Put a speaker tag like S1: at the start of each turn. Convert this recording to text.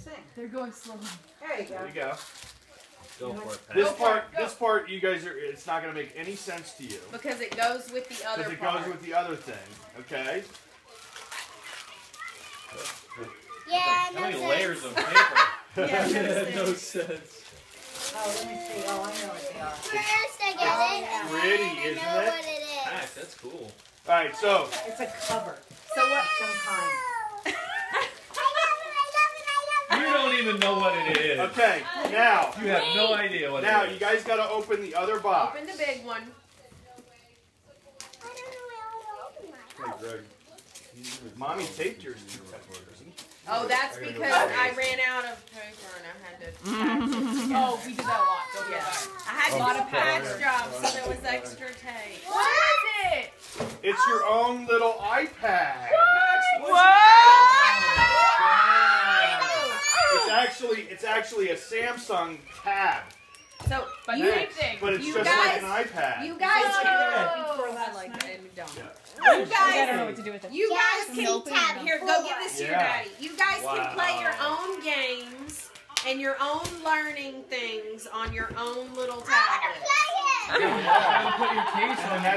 S1: sing.
S2: They're going slow.
S1: There you go.
S3: There you go.
S4: Go for it, Pat.
S3: This part, you guys are. It's not going to make any sense to you.
S5: Because it goes with the other
S3: Because it
S5: part.
S3: goes with the other thing. Okay.
S6: Yeah,
S4: How
S6: no
S4: many
S6: sense.
S4: layers of paper?
S5: Yeah,
S4: No sense.
S1: Oh, let me see. Oh, I know what they are.
S6: First I get it, and
S3: Pretty,
S6: then I
S3: isn't
S6: know
S3: it?
S6: what it is.
S4: Pat, that's cool.
S3: All right. So.
S1: It's a cover.
S5: So what?
S1: Some kind.
S4: You don't even know what it is.
S3: Okay. Now.
S4: You have no idea what
S3: Now
S4: it is.
S3: you guys got to open the other box.
S5: Open the big one.
S6: I don't know how to open mine.
S3: Greg. Mommy taped yours too.
S5: Oh, that's because I ran out of paper and I had to patch it together.
S2: Oh, we did that a lot. Don't
S5: Yeah.
S2: get
S5: I had
S2: A
S5: to
S2: lot
S5: do a
S2: of
S5: patch
S2: paper.
S5: job, so there was extra tape.
S2: What is it?
S3: It's your own little iPad. It's actually a Samsung Tab,
S5: So
S2: But
S5: you,
S2: same thing.
S3: but it's
S5: You
S3: just
S5: guys-
S3: like an iPad.
S5: you guys can.
S2: Whoa.
S5: I like it and don't.
S3: Yeah.
S5: You
S2: I don't know
S5: guys,
S2: what to do with it.
S5: you guys can
S6: Nope.
S5: tab here. Go give this to your
S3: Yeah.
S5: daddy. You guys can play your
S4: Wow.
S5: own games and your own learning things on your own little tablet.
S6: Play it!
S4: You gotta put your case on
S3: And that's